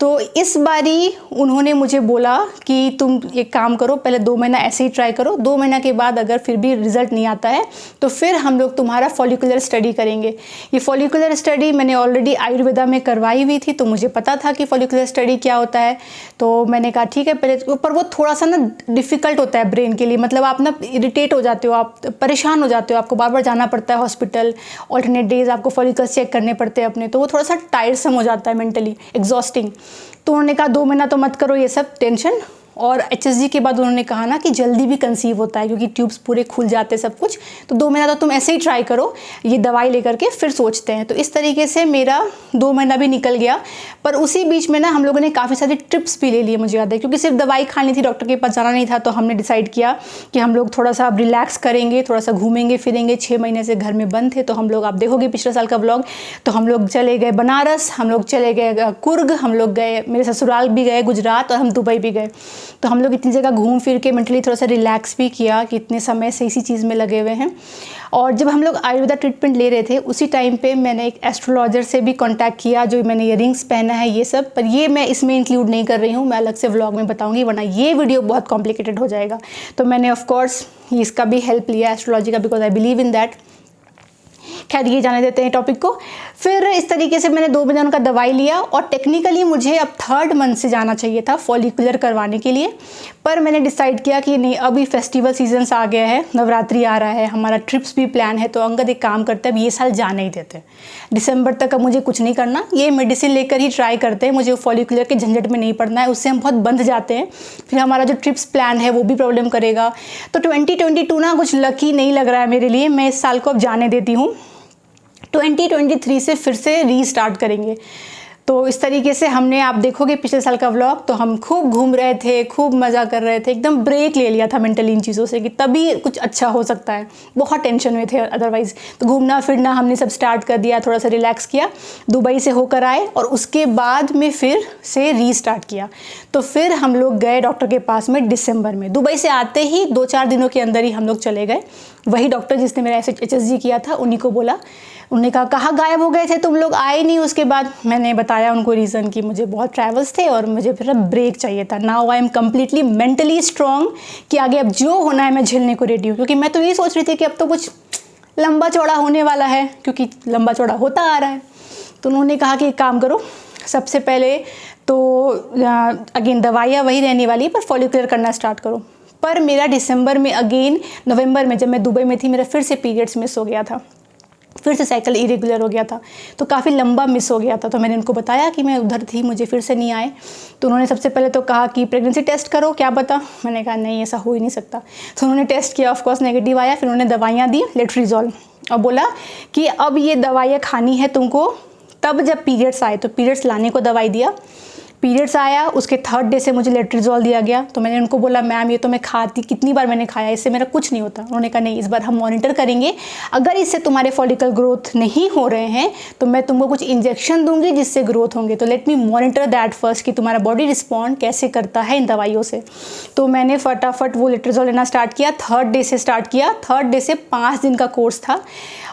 तो इस बारी उन्होंने मुझे बोला कि तुम एक काम करो, पहले 2 महीना ऐसे ही ट्राई करो, 2 महीना के बाद अगर फिर भी रिज़ल्ट नहीं आता है तो फिर हम लोग तुम्हारा फॉलिकुलर स्टडी करेंगे। ये फॉलिकुलर स्टडी मैंने ऑलरेडी आयुर्वेदा में करवाई हुई थी, तो मुझे पता था कि फॉलिकुलर स्टडी क्या होता है। तो मैंने कहा ठीक है पहले, पर वो थोड़ा सा ना डिफ़िकल्ट होता है ब्रेन के लिए, मतलब आप ना इरिटेट हो जाते हो, आप परेशान हो जाते हो, आपको बार बार जाना पड़ता है हॉस्पिटल, ऑल्टरनेट डेज आपको फॉलिकल्स चेक करने पड़ते हैं अपने, तो वो थोड़ा सा टायरसम हो जाता है, मेंटली एग्जॉस्टिंग। तो उन्होंने कहा 2 महीना तो मत करो ये सब टेंशन। और HSG के बाद उन्होंने कहा ना कि जल्दी भी कंसीव होता है क्योंकि ट्यूब्स पूरे खुल जाते हैं सब कुछ, तो 2 महीना तो तुम ऐसे ही ट्राई करो, ये दवाई लेकर के फिर सोचते हैं। तो इस तरीके से मेरा 2 महीना भी निकल गया। पर उसी बीच में ना हम लोगों ने काफ़ी सारी ट्रिप्स भी ले लिए, मुझे याद है, क्योंकि सिर्फ दवाई खानी थी, डॉक्टर के पास जाना नहीं था। तो हमने डिसाइड किया कि हम लोग थोड़ा सा अब रिलैक्स करेंगे, थोड़ा सा घूमेंगे फिरेंगे। 6 महीने से घर में बंद थे, तो हम लोग, आप देखोगे पिछले साल का व्लॉग, तो हम लोग चले गए बनारस, हम लोग चले गए कुर्ग, हम लोग गए, मेरे ससुराल भी गए गुजरात, और हम दुबई भी गए। तो हम लोग इतनी जगह घूम फिर के मेंटली थोड़ा सा रिलैक्स भी किया कि इतने समय से इसी चीज़ में लगे हुए हैं। और जब हम लोग आयुर्वेदा ट्रीटमेंट ले रहे थे उसी टाइम पे मैंने एक एस्ट्रोलॉजर से भी कांटेक्ट किया, जो मैंने ये रिंग्स पहना है ये सब, पर ये मैं इसमें इंक्लूड नहीं कर रही हूँ, मैं अलग से व्लॉग में बताऊँगी, वरना ये वीडियो बहुत कॉम्प्लिकेटेड हो जाएगा। तो मैंने ऑफकोर्स इसका भी हेल्प लिया एस्ट्रोलॉजी का, because I believe in that. खैर ये जाने देते हैं टॉपिक को। फिर इस तरीके से मैंने 2 महीने उनका दवाई लिया और टेक्निकली मुझे अब 3rd मंथ से जाना चाहिए था फॉलिकुलर करवाने के लिए, पर मैंने डिसाइड किया कि नहीं, अभी फेस्टिवल सीजन्स आ गया है, नवरात्रि आ रहा है, हमारा ट्रिप्स भी प्लान है, तो अंगद एक काम करते हैं अब ये साल जाने ही देते हैं, दिसंबर तक अब मुझे कुछ नहीं करना, ये मेडिसिन लेकर ही ट्राई करते हैं, मुझे फॉलिकुलर के झंझट में नहीं पड़ना है, उससे हम बहुत बंध जाते हैं, फिर हमारा जो ट्रिप्स प्लान है वो भी प्रॉब्लम करेगा। तो 2022 ना कुछ लकी नहीं लग रहा है मेरे लिए, मैं इस साल को अब जाने देती हूँ। 2023 से फिर से रीस्टार्ट करेंगे। तो इस तरीके से हमने, आप देखोगे पिछले साल का व्लॉग, तो हम खूब घूम रहे थे, खूब मज़ा कर रहे थे, एकदम ब्रेक ले लिया था मेंटली इन चीज़ों से कि तभी कुछ अच्छा हो सकता है, बहुत टेंशन में थे अदरवाइज़। तो घूमना फिरना हमने सब स्टार्ट कर दिया, थोड़ा सा रिलैक्स किया, दुबई से होकर आए और उसके बाद में फिर से रीस्टार्ट किया। तो फिर हम लोग गए डॉक्टर के पास में दिसंबर में, दुबई से आते ही 2-4 दिनों के अंदर ही हम लोग चले गए। वही डॉक्टर जिसने मेरा HSG किया था उन्हीं को बोला, उन्होंने कहा कहाँ गायब हो गए थे तुम लोग, आए नहीं उसके बाद। मैंने बताया उनको रीज़न कि मुझे बहुत ट्रैवल्स थे और मुझे फिर ब्रेक चाहिए था। Now I am completely mentally strong कि आगे अब जो होना है मैं झेलने को रेडी हूँ, क्योंकि मैं तो ये सोच रही थी कि अब तो कुछ लंबा चौड़ा होने वाला है, क्योंकि लंबा चौड़ा होता आ रहा है। तो उन्होंने कहा कि एक काम करो, सबसे पहले तो अगेन दवाइयाँ वही रहने वाली है, पर फॉलिकुलर करना स्टार्ट करो। पर मेरा दिसंबर में अगेन, नवंबर में जब मैं दुबई में थी, मेरा फिर से पीरियड्स मिस हो गया था, फिर से साइकिल इरेगुलर हो गया था, तो काफ़ी लंबा मिस हो गया था। तो मैंने उनको बताया कि मैं उधर थी, मुझे फिर से नहीं आए। तो उन्होंने सबसे पहले तो कहा कि प्रेगनेंसी टेस्ट करो, क्या पता। मैंने कहा नहीं, ऐसा हो ही नहीं सकता। तो उन्होंने टेस्ट किया, ऑफकोर्स नेगेटिव आया। फिर उन्होंने दवाइयाँ दी, लेट्रिजोल, और बोला कि अब ये दवाइयाँ खानी है तुमको। तब जब पीरियड्स आए तो पीरियड्स लाने को दवाई दिया, पीरियड्स आया, उसके 3rd डे से मुझे लेट्रिजोल दिया गया। तो मैंने उनको बोला मैम ये तो मैं खाती, कितनी बार मैंने खाया, इससे मेरा कुछ नहीं होता। उन्होंने कहा नहीं, इस बार हम मॉनिटर करेंगे, अगर इससे तुम्हारे फॉलिकल ग्रोथ नहीं हो रहे हैं तो मैं तुमको कुछ इंजेक्शन दूंगी जिससे ग्रोथ होंगे। तो let me monitor that first कि तुम्हारा बॉडी रिस्पॉन्ड कैसे करता है इन दवाइयों से। तो मैंने फटाफट वो लेट्रिजोल लेना स्टार्ट किया, 3rd डे से स्टार्ट किया। 3rd डे से 5 दिन का कोर्स था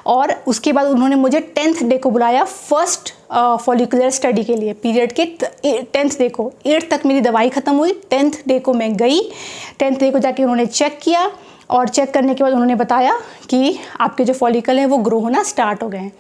और उसके बाद उन्होंने मुझे 10th डे को बुलाया फर्स्ट फॉलिकुलर स्टडी के लिए। पीरियड के 10th डे को, 8th तक मेरी दवाई ख़त्म हुई, 10th डे को मैं गई। 10th डे को जाके उन्होंने चेक किया और चेक करने के बाद उन्होंने बताया कि आपके जो फॉलिकल हैं वो ग्रो होना स्टार्ट हो गए हैं।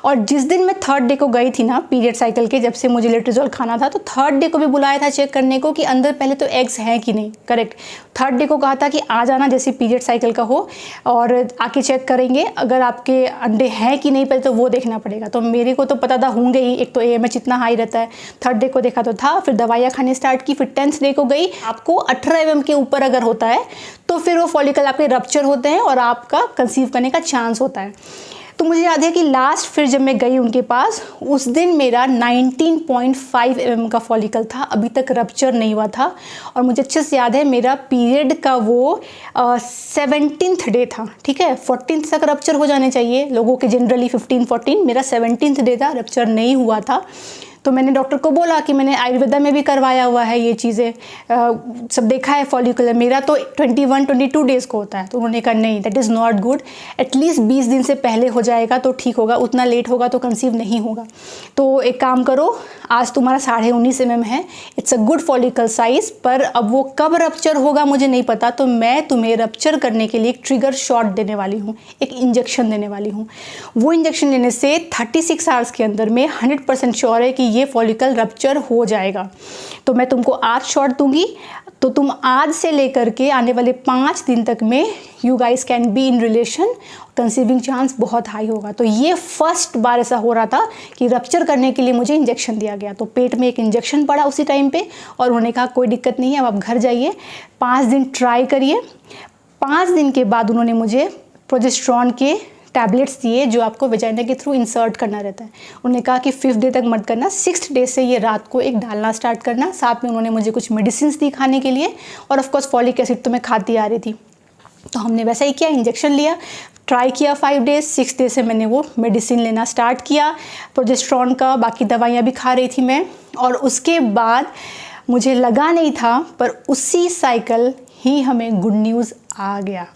और जिस दिन मैं 3rd डे को गई थी ना पीरियड साइकिल के, जब से मुझे लेट्रिजोल खाना था, तो 3rd डे को भी बुलाया था चेक करने को कि अंदर पहले तो एग्स हैं कि नहीं। करेक्ट, 3rd डे को कहा था कि आ जाना जैसे पीरियड साइकिल का हो और आके चेक करेंगे, अगर आपके अंडे हैं कि नहीं पहले तो वो देखना पड़ेगा। तो मेरे को तो पता था होंगे ही, एक तो AMH इतना हाई रहता है। 3rd डे को देखा तो था, फिर दवाइयाँ खाने स्टार्ट की। फिर 10th डे को गई। आपको 18 mm के ऊपर अगर होता है तो फिर वो फॉलिकल आपके रप्चर होते हैं और आपका कंसीव करने का चांस होता है। तो मुझे याद है कि लास्ट फिर जब मैं गई उनके पास, उस दिन मेरा 19.5 mm का फॉलिकल था, अभी तक रप्चर नहीं हुआ था। और मुझे अच्छे से याद है मेरा पीरियड का वो 17th डे था, ठीक है। 14th तक रप्चर हो जाने चाहिए लोगों के, जनरली 15-14, मेरा 17th डे था, रप्चर नहीं हुआ था। तो मैंने डॉक्टर को बोला कि मैंने आयुर्वेदा में भी करवाया हुआ है ये चीज़ें, सब देखा है फॉलिकुलर, मेरा तो 21-22 डेज़ को होता है। तो उन्होंने कहा नहीं, that is not good, at least 20 दिन से पहले हो जाएगा तो ठीक होगा, उतना लेट होगा तो कंसीव नहीं होगा। तो एक काम करो, आज तुम्हारा 19.5 mm है, it's a good follicle size, पर अब वो कब रप्चर होगा मुझे नहीं पता। तो मैं तुम्हें रप्चर करने के लिए एक ट्रिगर शॉट देने वाली हूँ, एक इंजेक्शन देने वाली हूँ। वो इंजेक्शन लेने से 36 आवर्स के अंदर में 100% श्योर है कि ये फॉलिकल रप्चर हो जाएगा। तो मैं तुमको आज शॉट दूंगी, तो तुम आज से लेकर के आने वाले 5 दिन तक में you guys can be in relation, conceiving chance बहुत हाई होगा। तो ये फर्स्ट बार ऐसा हो रहा था कि रप्चर करने के लिए मुझे इंजेक्शन दिया गया। तो पेट में एक इंजेक्शन पड़ा उसी टाइम पे और उन्होंने कहा कोई दिक्कत नहीं है, अब आप घर जाइए, 5 दिन ट्राई करिए। 5 दिन के बाद उन्होंने मुझे प्रोजेस्टेरॉन के टैबलेट्स दिए जो आपको वेजाइना के थ्रू इंसर्ट करना रहता है। उन्होंने कहा कि 5th डे तक मत करना, 6th डे से ये रात को एक डालना स्टार्ट करना। साथ में उन्होंने मुझे कुछ मेडिसिन दी खाने के लिए, और ऑफकोर्स फॉलिक एसिड तो मैं खाती आ रही थी। तो हमने वैसा ही किया, इंजेक्शन लिया, ट्राई किया 5 डेज़। 6th डे से मैंने वो मेडिसिन लेना स्टार्ट किया प्रोजेस्टेरॉन का, बाकी दवाइयाँ भी खा रही थी मैं। और उसके बाद मुझे लगा नहीं था, पर उसी साइकिल ही हमें गुड न्यूज़ आ गया।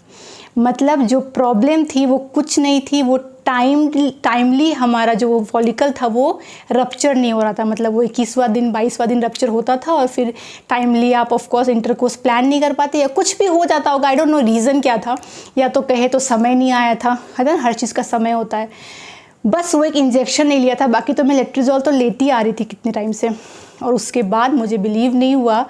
मतलब जो प्रॉब्लम थी वो कुछ नहीं थी, वो टाइमली हमारा जो फॉलिकल था वो रप्चर नहीं हो रहा था, मतलब वो 21वां दिन 22वां दिन रप्चर होता था और फिर टाइमली आप ऑफ कोर्स इंटरकोर्स प्लान नहीं कर पाते या कुछ भी हो जाता होगा, आई डोंट नो रीज़न क्या था, या तो कहे तो समय नहीं आया था, है ना, हर चीज़ का समय होता है। बस वो एक इंजेक्शन नहीं लिया था, बाकी तो मैं लेट्रिजोल तो लेती आ रही थी कितने टाइम से, और उसके बाद मुझे बिलीव नहीं हुआ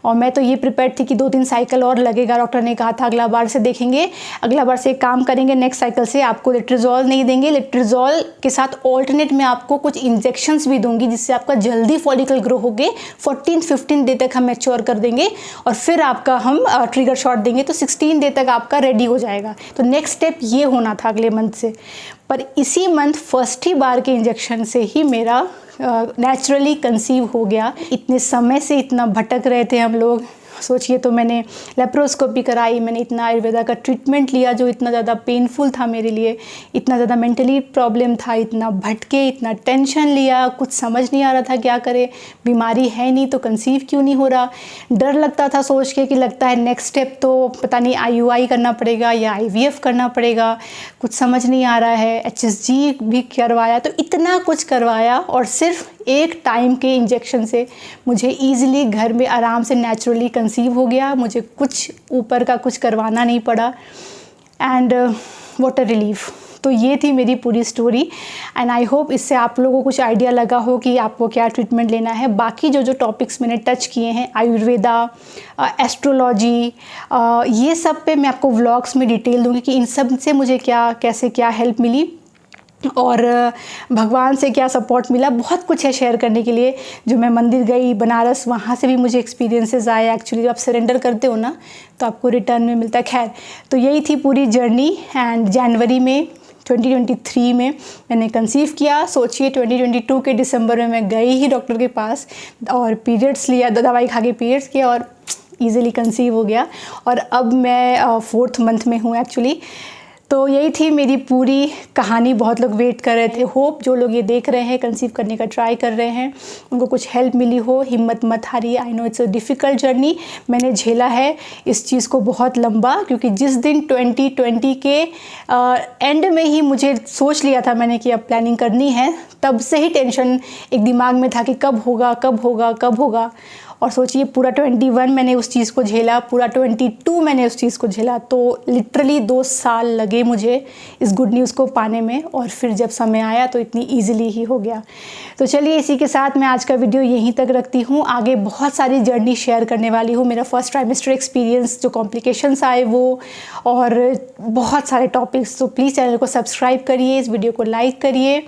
और मैं तो ये प्रिपेयर थी कि 2-3 साइकिल और लगेगा। डॉक्टर ने कहा था अगला बार से देखेंगे, अगला बार से एक काम करेंगे, नेक्स्ट साइकिल से आपको लेट्रिजोल नहीं देंगे, लेट्रिजोल के साथ ऑल्टरनेट में आपको कुछ इंजेक्शंस भी दूंगी जिससे आपका जल्दी फॉलिकल ग्रो होगे, 14-15 डे तक हम मैच्योर कर देंगे और फिर आपका हम ट्रिगर शॉट देंगे तो 16 डे तक आपका रेडी हो जाएगा। तो नेक्स्ट स्टेप ये होना था अगले मंथ से, पर इसी मंथ फर्स्ट ही बार के इंजेक्शन से ही मेरा नेचुरली कंसीव हो गया। इतने समय से इतना भटक रहे थे हम लोग, सोचिए, तो मैंने लेप्रोस्कोपी कराई, मैंने इतना आयुर्वेदा का ट्रीटमेंट लिया जो इतना ज़्यादा पेनफुल था मेरे लिए, इतना ज़्यादा मेंटली प्रॉब्लम था, इतना भटके, इतना टेंशन लिया, कुछ समझ नहीं आ रहा था क्या करे, बीमारी है नहीं तो कंसीव क्यों नहीं हो रहा, डर लगता था सोच के कि लगता है नेक्स्ट स्टेप तो पता नहीं IUI करना पड़ेगा या IVF करना पड़ेगा, कुछ समझ नहीं आ रहा है, HSG भी करवाया, तो इतना कुछ करवाया और सिर्फ एक टाइम के इंजेक्शन से मुझे ईजिली घर में आराम से नेचुरली कंसीव हो गया, मुझे कुछ ऊपर का कुछ करवाना नहीं पड़ा एंड व्हाट अ रिलीफ। तो ये थी मेरी पूरी स्टोरी एंड आई होप इससे आप लोगों को कुछ आइडिया लगा हो कि आपको क्या ट्रीटमेंट लेना है। बाकी जो टॉपिक्स मैंने टच किए हैं, आयुर्वेदा, एस्ट्रोलॉजी, ये सब पे मैं आपको व्लॉग्स में डिटेल दूँगी कि इन सब से मुझे कैसे क्या हेल्प मिली और भगवान से क्या सपोर्ट मिला। बहुत कुछ है शेयर करने के लिए। जो मैं मंदिर गई बनारस, वहाँ से भी मुझे एक्सपीरियंसेस आए। एक्चुअली जब आप सरेंडर करते हो ना तो आपको रिटर्न में मिलता है। खैर, तो यही थी पूरी जर्नी एंड जनवरी में 2023 में मैंने कंसीव किया। सोचिए 2022 के दिसंबर में मैं गई ही डॉक्टर के पास और पीरियड्स लिया, दवाई खा के पीरियड्स किया और ईज़िली कंसीव हो गया और अब मैं 4th मंथ में हूँ एक्चुअली। तो यही थी मेरी पूरी कहानी। बहुत लोग वेट कर रहे थे। होप जो लोग ये देख रहे हैं, कंसीव करने का ट्राई कर रहे हैं, उनको कुछ हेल्प मिली हो। हिम्मत मत हारिए। I know it's a difficult journey. मैंने झेला है इस चीज़ को बहुत लंबा, क्योंकि जिस दिन 2020 के एंड में ही मुझे सोच लिया था मैंने कि अब प्लानिंग करनी है, तब से ही टेंशन एक दिमाग में था कि कब होगा कब होगा कब होगा। और सोचिए पूरा 21 मैंने उस चीज़ को झेला, पूरा 22 मैंने उस चीज़ को झेला। तो लिटरली 2 साल लगे मुझे इस गुड न्यूज़ को पाने में और फिर जब समय आया तो इतनी ईजिली ही हो गया। तो चलिए इसी के साथ मैं आज का वीडियो यहीं तक रखती हूँ। आगे बहुत सारी जर्नी शेयर करने वाली हूँ, मेरा फर्स्ट ट्राइमेस्टर एक्सपीरियंस, जो कॉम्प्लिकेशंस आए वो, और बहुत सारे टॉपिक्स। तो प्लीज़ चैनल को सब्सक्राइब करिए, इस वीडियो को लाइक करिए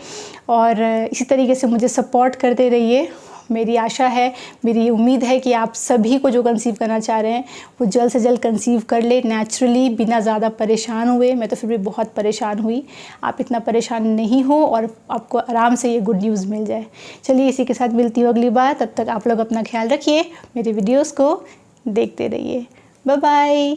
और इसी तरीके से मुझे सपोर्ट करते रहिए। मेरी आशा है, मेरी उम्मीद है कि आप सभी को जो कंसीव करना चाह रहे हैं वो जल्द से जल्द कंसीव कर ले नेचुरली, बिना ज़्यादा परेशान हुए। मैं तो फिर भी बहुत परेशान हुई, आप इतना परेशान नहीं हो और आपको आराम से ये गुड न्यूज़ मिल जाए। चलिए इसी के साथ मिलती हूँ अगली बार। तब तक आप लोग अपना ख्याल रखिए, मेरे वीडियोज़ को देखते रहिए। Bye bye.